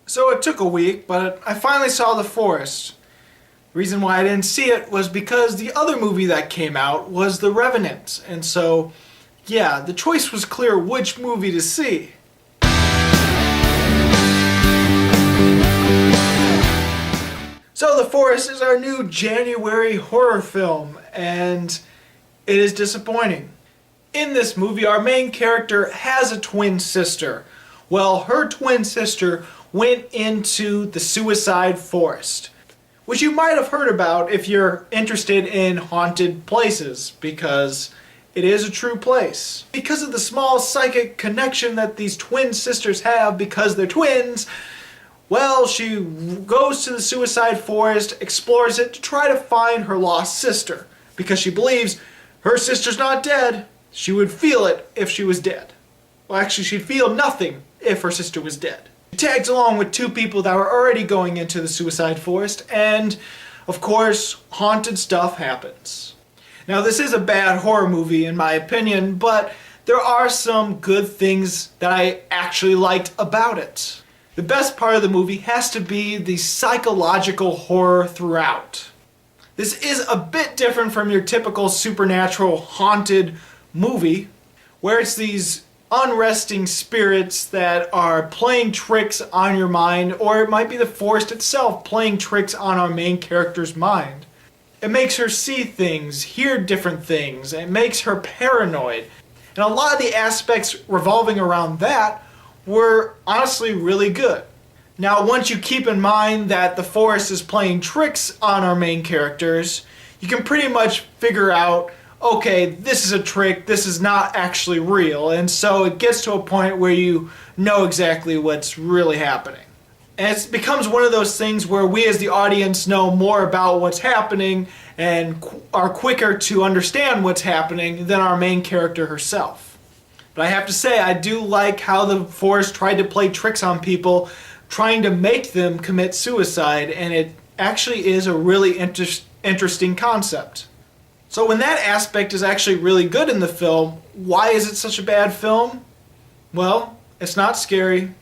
So it took a week, but I finally saw The Forest. The reason why I didn't see it was because the other movie that came out was The Revenant. And so, yeah, the choice was clear which movie to see. So The Forest is our new January horror film, and it is disappointing. In this movie, our main character has a twin sister. Well, her twin sister went into the suicide forest, which you might have heard about if you're interested in haunted places, because it is a true place. Because of the small psychic connection that these twin sisters have because they're twins, well, she goes to the suicide forest, explores it to try to find her lost sister, because she believes her sister's not dead. She would feel it if she was dead. Well, actually, she'd feel nothing if her sister was dead. She tags along with two people that were already going into the suicide forest, and, of course, haunted stuff happens. Now, this is a bad horror movie, in my opinion, but there are some good things that I actually liked about it. The best part of the movie has to be the psychological horror throughout. This is a bit different from your typical supernatural haunted movie, where it's these unresting spirits that are playing tricks on your mind, or it might be the forest itself playing tricks on our main character's mind. It makes her see things, hear different things, and it makes her paranoid. And a lot of the aspects revolving around that were honestly really good. Now, once you keep in mind that the forest is playing tricks on our main characters, you can pretty much figure out, okay, this is a trick, this is not actually real, and so it gets to a point where you know exactly what's really happening. And it becomes one of those things where we as the audience know more about what's happening and are quicker to understand what's happening than our main character herself. But I have to say, I do like how the forest tried to play tricks on people, trying to make them commit suicide, and it actually is a really interesting concept. So when that aspect is actually really good in the film, why is it such a bad film? Well, it's not scary,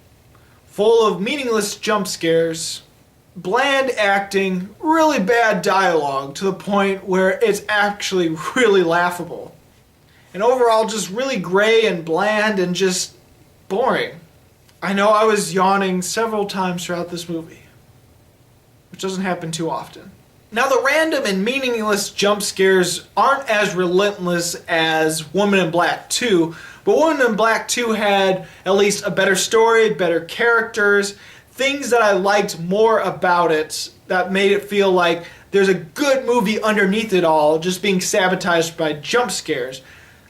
full of meaningless jump scares, bland acting, really bad dialogue to the point where it's actually really laughable, and overall just really gray and bland and just boring. I know I was yawning several times throughout this movie, which doesn't happen too often. Now, the random and meaningless jump scares aren't as relentless as Woman in Black 2, but Woman in Black 2 had at least a better story, better characters, things that I liked more about it that made it feel like there's a good movie underneath it all, just being sabotaged by jump scares.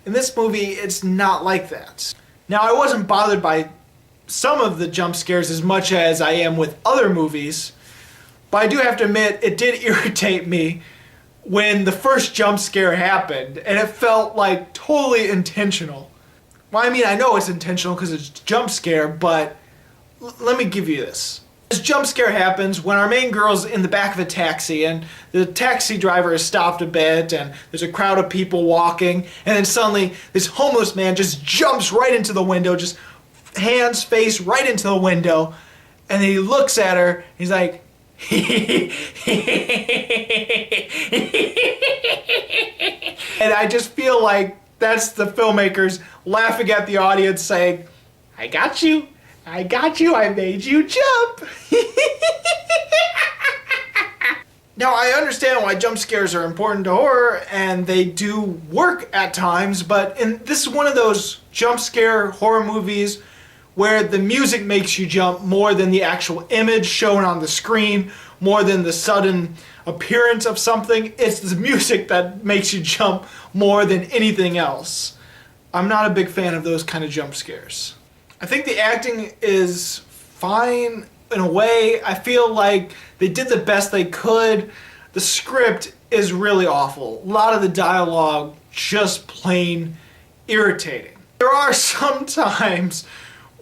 In this movie, it's not like that. Now, I wasn't bothered by some of the jump scares as much as I am with other movies, but I do have to admit, it did irritate me when the first jump scare happened, and it felt like totally intentional. Well, I mean, I know it's intentional because it's a jump scare, but let me give you this. This jump scare happens when our main girl's in the back of a taxi, and the taxi driver has stopped a bit, and there's a crowd of people walking, and then suddenly this homeless man just jumps right into the window, just hands face right into the window, and then he looks at her, he's like, and I just feel like that's the filmmakers laughing at the audience saying, I got you, I made you jump. Now, I understand why jump scares are important to horror, and they do work at times, but this is one of those jump scare horror movies where the music makes you jump more than the actual image shown on the screen, more than the sudden appearance of something. It's the music that makes you jump more than anything else. I'm not a big fan of those kind of jump scares. I think the acting is fine in a way. I feel like they did the best they could. The script is really awful. A lot of the dialogue just plain irritating. There are some times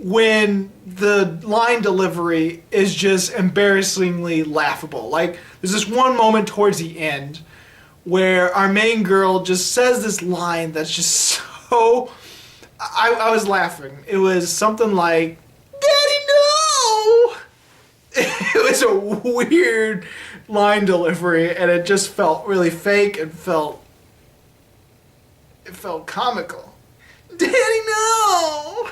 when the line delivery is just embarrassingly laughable. Like, there's this one moment towards the end where our main girl just says this line that's just so... I was laughing. It was something like, Daddy, no! has a weird line delivery, and it just felt really fake and it felt comical. Daddy, no!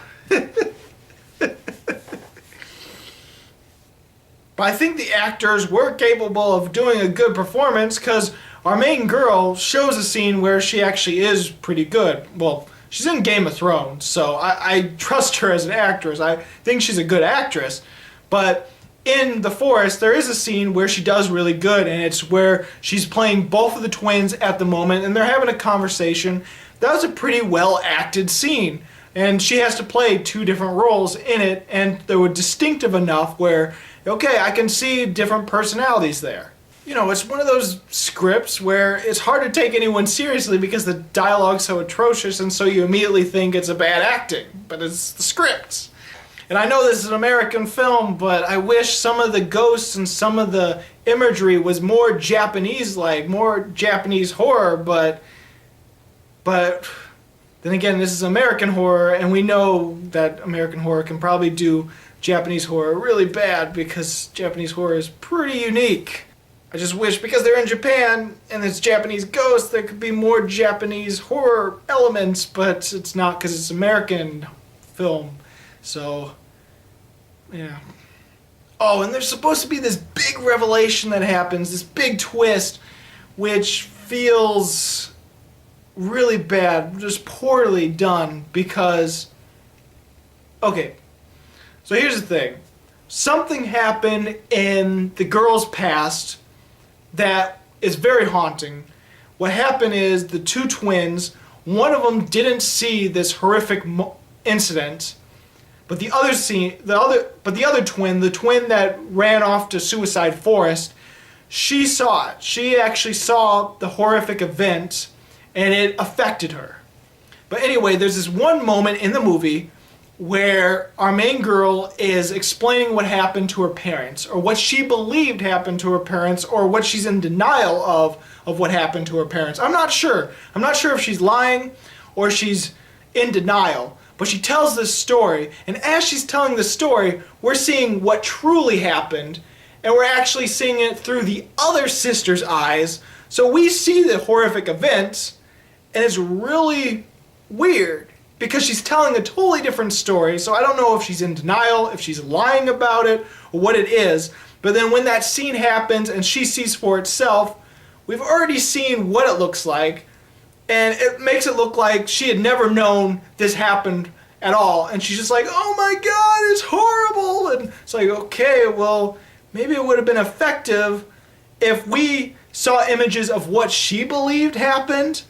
But I think the actors were capable of doing a good performance, because our main girl shows a scene where she actually is pretty good. Well, she's in Game of Thrones, so I trust her as an actress. I think she's a good actress. But in The Forest, there is a scene where she does really good, and it's where she's playing both of the twins at the moment, and they're having a conversation. That was a pretty well-acted scene, and she has to play two different roles in it, and they were distinctive enough where, okay, I can see different personalities there. You know, it's one of those scripts where it's hard to take anyone seriously because the dialogue's so atrocious, and so you immediately think it's a bad acting, but it's the script. And I know this is an American film, but I wish some of the ghosts and some of the imagery was more Japanese-like, more Japanese horror, but then again, this is American horror, and we know that American horror can probably do Japanese horror really bad because Japanese horror is pretty unique. I just wish, because they're in Japan and it's Japanese ghosts, there could be more Japanese horror elements, but it's not because it's American film. So, yeah. Oh, and there's supposed to be this big revelation that happens, this big twist, which feels really bad, just poorly done, because, okay, so here's the thing. Something happened in the girl's past that is very haunting. What happened is the two twins, one of them didn't see this horrific incident, but the other twin, the twin that ran off to Suicide Forest, she saw it. She actually saw the horrific event, and it affected her. But anyway, there's this one moment in the movie where our main girl is explaining what happened to her parents, or what she believed happened to her parents, or what she's in denial of what happened to her parents. I'm not sure. I'm not sure if she's lying or she's in denial. But she tells this story, and as she's telling the story, we're seeing what truly happened, and we're actually seeing it through the other sister's eyes. So we see the horrific events, and it's really weird, because she's telling a totally different story, so I don't know if she's in denial, if she's lying about it, or what it is. But then when that scene happens and she sees for itself, we've already seen what it looks like, and it makes it look like she had never known this happened at all. And she's just like, oh my god, it's horrible! And it's like, okay, well, maybe it would have been effective if we saw images of what she believed happened,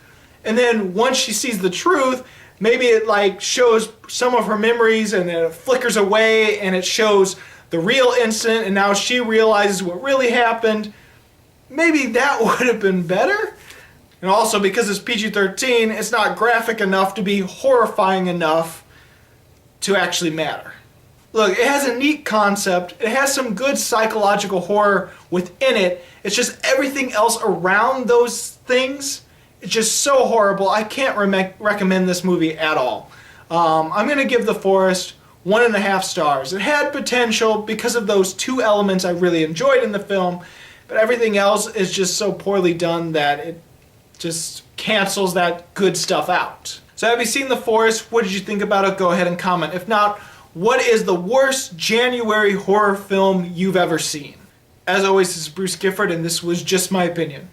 and then once she sees the truth, maybe it like shows some of her memories and then it flickers away and it shows the real incident, and now she realizes what really happened. Maybe that would have been better. And also, because it's PG-13, it's not graphic enough to be horrifying enough to actually matter. Look, it has a neat concept. It has some good psychological horror within it. It's just everything else around those things, it's just so horrible. I can't recommend this movie at all. I'm going to give The Forest 1.5 stars. It had potential because of those two elements I really enjoyed in the film, but everything else is just so poorly done that it just cancels that good stuff out. So have you seen The Forest? What did you think about it? Go ahead and comment. If not, what is the worst January horror film you've ever seen? As always, this is Bruce Gifford, and this was just my opinion.